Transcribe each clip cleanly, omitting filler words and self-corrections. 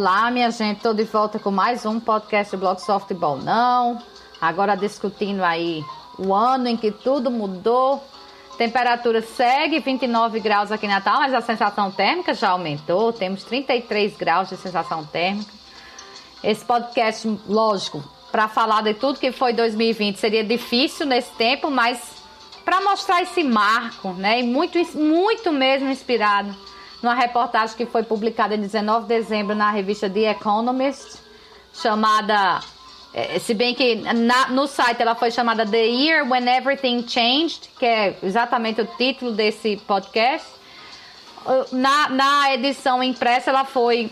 Olá, minha gente, estou de volta com mais um podcast do Blog Softball Não. Agora discutindo aí o ano em que tudo mudou. Temperatura segue 29 graus aqui em Natal, mas a sensação térmica já aumentou. Temos 33 graus de sensação térmica. Esse podcast, lógico, para falar de tudo que foi 2020 seria difícil nesse tempo, mas para mostrar esse marco, né? E muito mesmo inspirado numa reportagem que foi publicada em 19 de dezembro na revista The Economist, chamada, se bem que no site ela foi chamada The Year When Everything Changed, que é exatamente o título desse podcast. Na edição impressa ela foi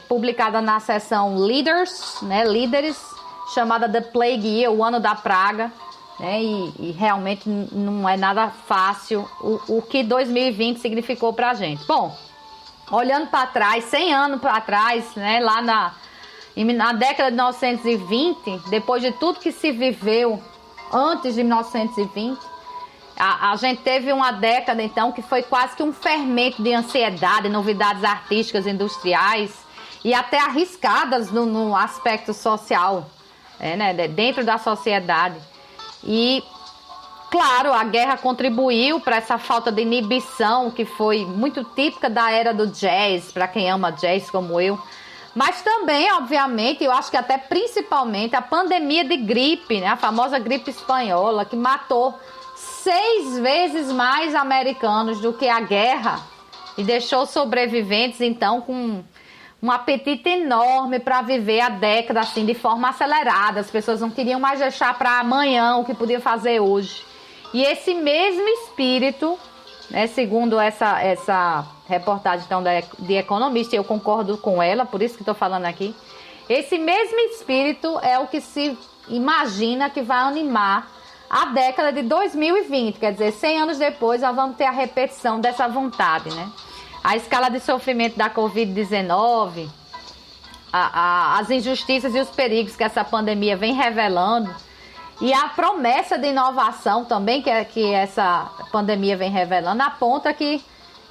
publicada na seção Leaders, né, Líderes, chamada The Plague Year, o ano da praga. E realmente não é nada fácil o que 2020 significou pra gente. Bom, olhando para trás, 100 anos para trás, né, lá na década de 1920, depois de tudo que se viveu antes de 1920, a gente teve uma década então que foi quase que um fermento de ansiedade, novidades artísticas, industriais e até arriscadas no aspecto social, né, dentro da sociedade. E, claro, a guerra contribuiu para essa falta de inibição que foi muito típica da era do jazz, para quem ama jazz como eu. Mas também, obviamente, eu acho que até principalmente a pandemia de gripe, né? A famosa gripe espanhola, que matou 6 vezes mais americanos do que a guerra e deixou sobreviventes, então, com um apetite enorme para viver a década assim de forma acelerada. As pessoas não queriam mais deixar para amanhã o que podia fazer hoje. E esse mesmo espírito, né, segundo essa reportagem então, de Economist, eu concordo com ela, por isso que estou falando aqui, esse mesmo espírito é o que se imagina que vai animar a década de 2020, quer dizer, 100 anos depois nós vamos ter a repetição dessa vontade, né? A escala de sofrimento da Covid-19, as injustiças e os perigos que essa pandemia vem revelando e a promessa de inovação também que essa pandemia vem revelando aponta que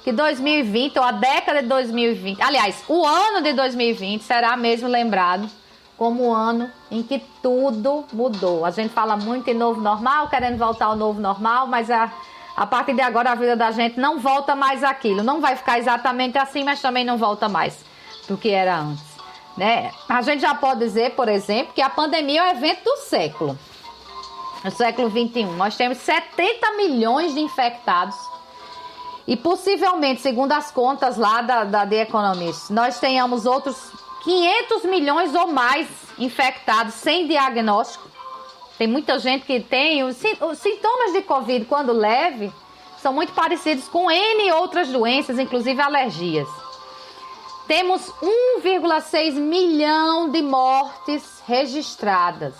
2020, ou a década de 2020, aliás, o ano de 2020 será mesmo lembrado como o ano em que tudo mudou. A gente fala muito em novo normal, querendo voltar ao novo normal, mas a partir de agora a vida da gente não volta mais àquilo. Não vai ficar exatamente assim, mas também não volta mais do que era antes, né? A gente já pode dizer, por exemplo, que a pandemia é o evento do século. No século 21, nós temos 70 milhões de infectados e possivelmente, segundo as contas lá da The Economist, nós tenhamos outros 500 milhões ou mais infectados sem diagnóstico. Tem muita gente que tem os sintomas de Covid, quando leve, são muito parecidos com N outras doenças, inclusive alergias. Temos 1,6 milhão de mortes registradas,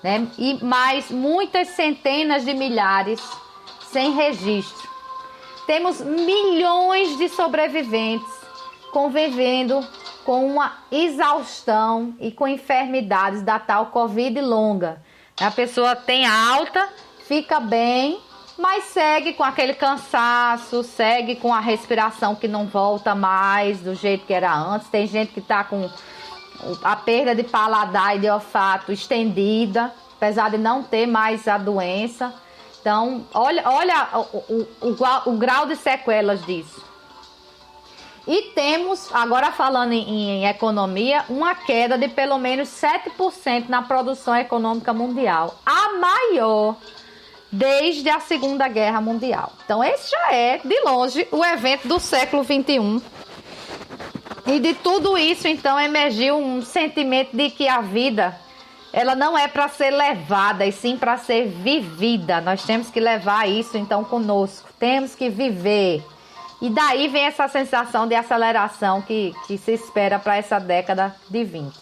né? E mais muitas centenas de milhares sem registro. Temos milhões de sobreviventes convivendo com uma exaustão e com enfermidades da tal Covid longa. A pessoa tem alta, fica bem, mas segue com aquele cansaço, segue com a respiração que não volta mais do jeito que era antes. Tem gente que está com a perda de paladar e de olfato estendida, apesar de não ter mais a doença. Então, olha o grau de sequelas disso. E temos, agora falando em economia, uma queda de pelo menos 7% na produção econômica mundial. A maior desde a Segunda Guerra Mundial. Então esse já é, de longe, o evento do século XXI. E de tudo isso, então, emergiu um sentimento de que a vida, ela não é para ser levada, e sim para ser vivida. Nós temos que levar isso, então, conosco. Temos que viver. E daí vem essa sensação de aceleração que se espera para essa década de 20.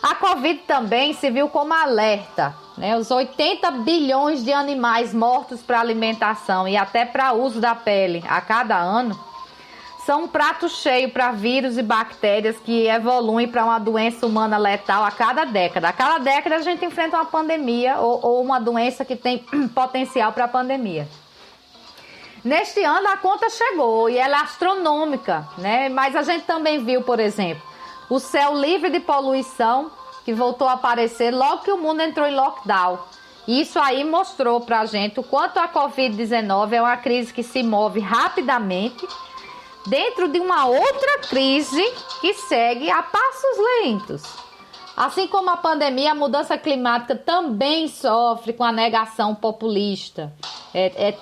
A Covid também se viu como alerta, né? Os 80 bilhões de animais mortos para alimentação e até para uso da pele a cada ano são um prato cheio para vírus e bactérias que evoluem para uma doença humana letal a cada década. A cada década a gente enfrenta uma pandemia ou uma doença que tem potencial para pandemia. Neste ano a conta chegou e ela é astronômica, né? Mas a gente também viu, por exemplo, o céu livre de poluição, que voltou a aparecer logo que o mundo entrou em lockdown. Isso aí mostrou pra gente o quanto a Covid-19 é uma crise que se move rapidamente dentro de uma outra crise que segue a passos lentos. Assim como a pandemia, a mudança climática também sofre com a negação populista.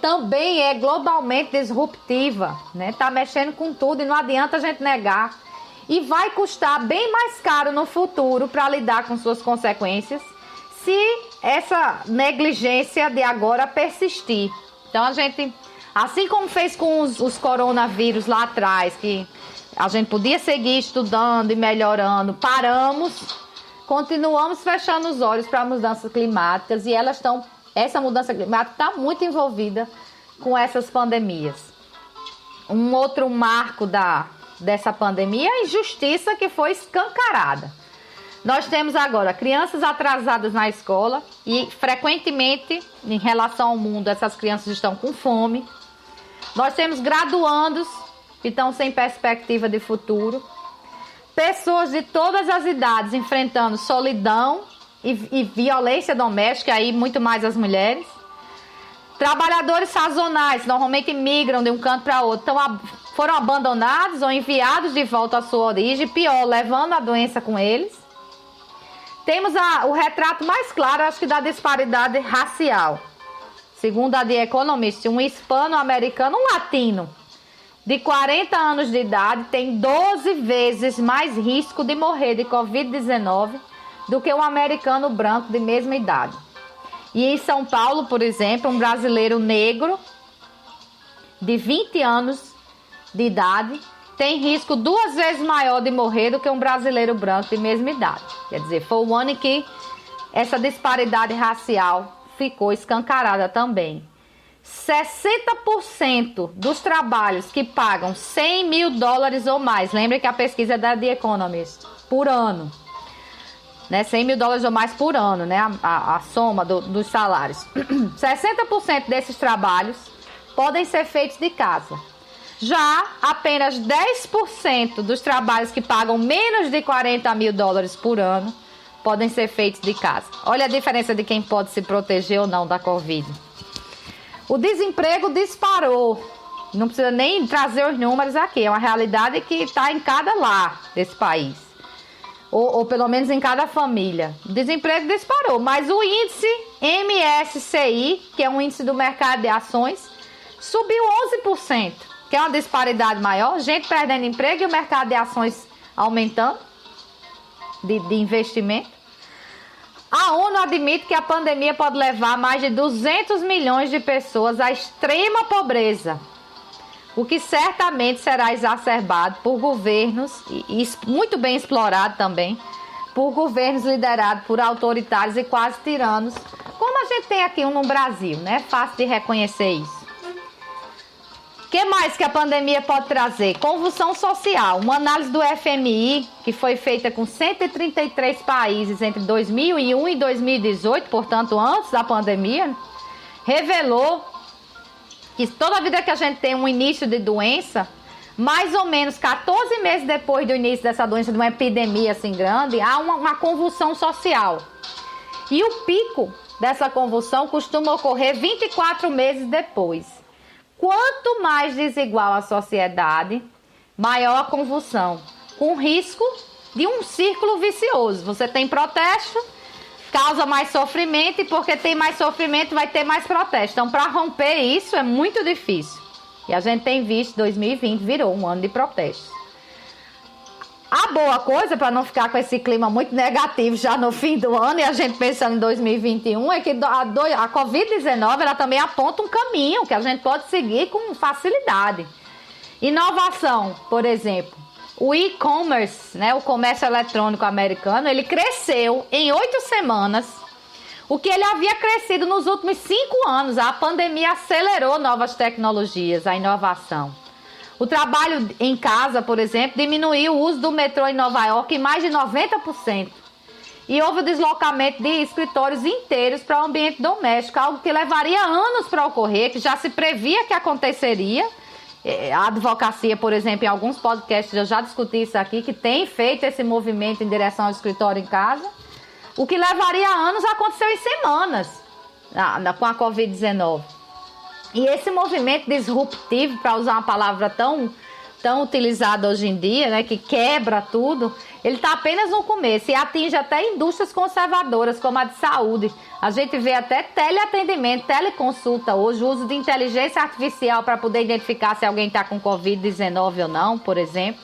Também é globalmente disruptiva, né? Tá mexendo com tudo e não adianta a gente negar. E vai custar bem mais caro no futuro para lidar com suas consequências se essa negligência de agora persistir. Então a gente, assim como fez com os coronavírus lá atrás, que a gente podia seguir estudando e melhorando, continuamos fechando os olhos para mudanças climáticas e essa mudança climática está muito envolvida com essas pandemias. Um outro marco dessa pandemia é a injustiça que foi escancarada. Nós temos agora crianças atrasadas na escola e frequentemente, em relação ao mundo, essas crianças estão com fome. Nós temos graduandos que estão sem perspectiva de futuro. Pessoas de todas as idades enfrentando solidão e violência doméstica, aí muito mais as mulheres. Trabalhadores sazonais, normalmente migram de um canto para outro, foram abandonados ou enviados de volta à sua origem, pior, levando a doença com eles. Temos o retrato mais claro, acho que da disparidade racial. Segundo a The Economist, um hispano-americano, um latino, de 40 anos de idade, tem 12 vezes mais risco de morrer de Covid-19 do que um americano branco de mesma idade. E em São Paulo, por exemplo, um brasileiro negro de 20 anos de idade tem risco 2 vezes maior de morrer do que um brasileiro branco de mesma idade. Quer dizer, foi o ano em que essa disparidade racial ficou escancarada também. 60% dos trabalhos que pagam $100 mil ou mais, lembra que a pesquisa é da The Economist, por ano, né? $100 mil ou mais por ano, né? A soma dos salários. 60% desses trabalhos podem ser feitos de casa. Já apenas 10% dos trabalhos que pagam menos de $40 mil por ano podem ser feitos de casa. Olha a diferença de quem pode se proteger ou não da Covid. O desemprego disparou. Não precisa nem trazer os números aqui. É uma realidade que está em cada lar desse país. Ou pelo menos em cada família. O desemprego disparou. Mas o índice MSCI, que é um índice do mercado de ações, subiu 11%. Que é uma disparidade maior. Gente perdendo emprego e o mercado de ações aumentando. De investimento. A ONU admite que a pandemia pode levar mais de 200 milhões de pessoas à extrema pobreza, o que certamente será exacerbado por governos, e muito bem explorado também, por governos liderados por autoritários e quase tiranos, como a gente tem aqui no Brasil, né? Fácil de reconhecer isso. O que mais que a pandemia pode trazer? Convulsão social. Uma análise do FMI, que foi feita com 133 países entre 2001 e 2018, portanto antes da pandemia, revelou que toda vida que a gente tem um início de doença, mais ou menos 14 meses depois do início dessa doença, de uma epidemia assim grande, há uma convulsão social. E o pico dessa convulsão costuma ocorrer 24 meses depois. Quanto mais desigual a sociedade, maior a convulsão, com risco de um círculo vicioso. Você tem protesto, causa mais sofrimento, e porque tem mais sofrimento vai ter mais protesto. Então, para romper isso é muito difícil. E a gente tem visto, 2020 virou um ano de protestos. A boa coisa, para não ficar com esse clima muito negativo já no fim do ano e a gente pensando em 2021, é que a Covid-19 ela também aponta um caminho que a gente pode seguir com facilidade. Inovação, por exemplo, o e-commerce, né, o comércio eletrônico americano, ele cresceu em 8 semanas, o que ele havia crescido nos últimos 5 anos. A pandemia acelerou novas tecnologias, a inovação. O trabalho em casa, por exemplo, diminuiu o uso do metrô em Nova York em mais de 90%. E houve o deslocamento de escritórios inteiros para o ambiente doméstico, algo que levaria anos para ocorrer, que já se previa que aconteceria. A advocacia, por exemplo, em alguns podcasts eu já discuti isso aqui, que tem feito esse movimento em direção ao escritório em casa. O que levaria anos aconteceu em semanas com a Covid-19. E esse movimento disruptivo, para usar uma palavra tão utilizada hoje em dia, né, que quebra tudo, ele está apenas no começo e atinge até indústrias conservadoras, como a de saúde. A gente vê até teleatendimento, teleconsulta hoje, o uso de inteligência artificial para poder identificar se alguém está com Covid-19 ou não, por exemplo.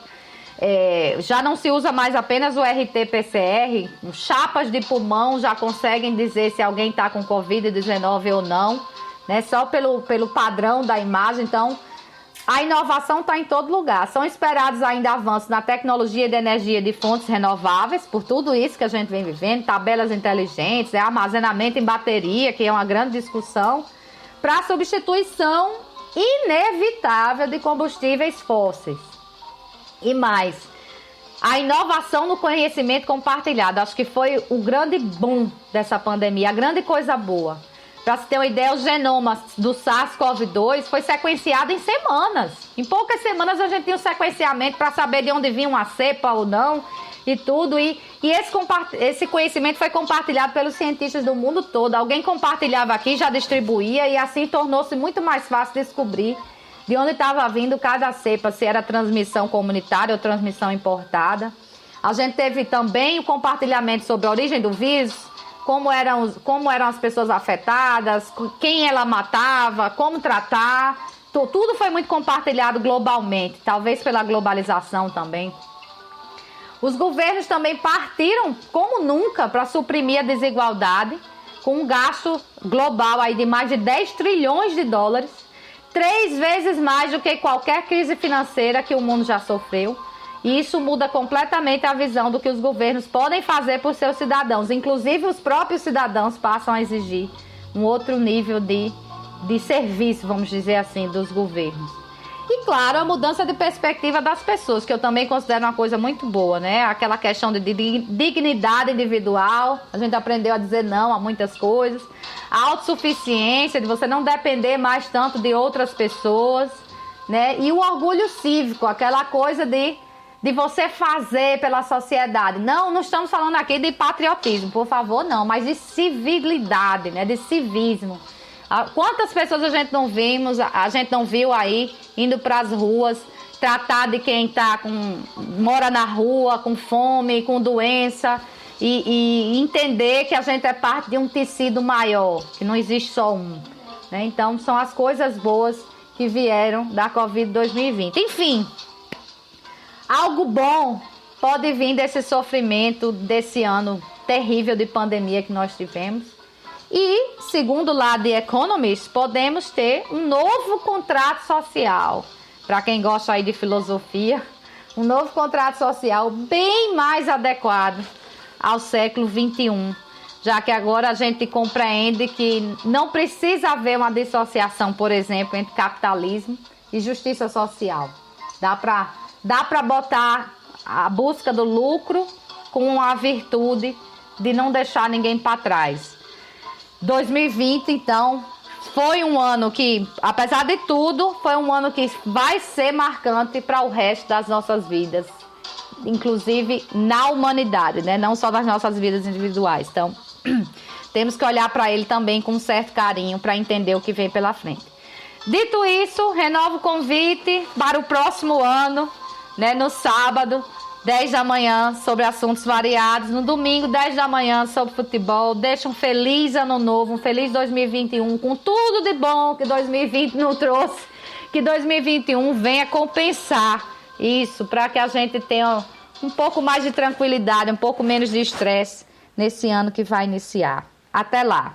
Já não se usa mais apenas o RT-PCR, chapas de pulmão já conseguem dizer se alguém está com Covid-19 ou não, né, só pelo padrão da imagem. Então, a inovação está em todo lugar. São esperados ainda avanços na tecnologia de energia de fontes renováveis, por tudo isso que a gente vem vivendo, tabelas inteligentes, armazenamento em bateria, que é uma grande discussão, para a substituição inevitável de combustíveis fósseis. E mais, a inovação no conhecimento compartilhado. Acho que foi o grande boom dessa pandemia, a grande coisa boa. Para se ter uma ideia, o genoma do SARS-CoV-2 foi sequenciado em semanas. Em poucas semanas a gente tinha um sequenciamento para saber de onde vinha uma cepa ou não e tudo. E esse conhecimento foi compartilhado pelos cientistas do mundo todo. Alguém compartilhava aqui, já distribuía e assim tornou-se muito mais fácil descobrir de onde estava vindo cada cepa, se era transmissão comunitária ou transmissão importada. A gente teve também o compartilhamento sobre a origem do vírus, como eram as pessoas afetadas, quem ela matava, como tratar. Tudo foi muito compartilhado globalmente, talvez pela globalização também. Os governos também partiram, como nunca, para suprimir a desigualdade, com um gasto global aí de mais de 10 trilhões de dólares, 3 vezes mais do que qualquer crise financeira que o mundo já sofreu. E isso muda completamente a visão do que os governos podem fazer por seus cidadãos. Inclusive, os próprios cidadãos passam a exigir um outro nível de serviço, vamos dizer assim, dos governos. E, claro, a mudança de perspectiva das pessoas, que eu também considero uma coisa muito boa, né? Aquela questão de dignidade individual, a gente aprendeu a dizer não a muitas coisas. A autossuficiência, de você não depender mais tanto de outras pessoas, né? E o orgulho cívico, aquela coisa de você fazer pela sociedade. Não estamos falando aqui de patriotismo, por favor, não, mas de civilidade, né? De civismo. Quantas pessoas a gente não viu aí indo para as ruas tratar de quem mora na rua, com fome, com doença, e entender que a gente é parte de um tecido maior, que não existe só um, né? Então, são as coisas boas que vieram da Covid 2020. Enfim, algo bom pode vir desse sofrimento, desse ano terrível de pandemia que nós tivemos. E, segundo lá The Economist, podemos ter um novo contrato social. Para quem gosta aí de filosofia, um novo contrato social bem mais adequado ao século XXI. Já que agora a gente compreende que não precisa haver uma dissociação, por exemplo, entre capitalismo e justiça social. Dá para botar a busca do lucro com a virtude de não deixar ninguém para trás. 2020, então, foi um ano que, apesar de tudo, foi um ano que vai ser marcante para o resto das nossas vidas, inclusive na humanidade, né? Não só das nossas vidas individuais. Então, temos que olhar para ele também com um certo carinho para entender o que vem pela frente. Dito isso, renovo o convite para o próximo ano, né? No sábado, 10 da manhã, sobre assuntos variados. No domingo, 10 da manhã, sobre futebol. Deixa um feliz ano novo, um feliz 2021, com tudo de bom que 2020 não trouxe. Que 2021 venha compensar isso, para que a gente tenha um pouco mais de tranquilidade, um pouco menos de estresse nesse ano que vai iniciar. Até lá!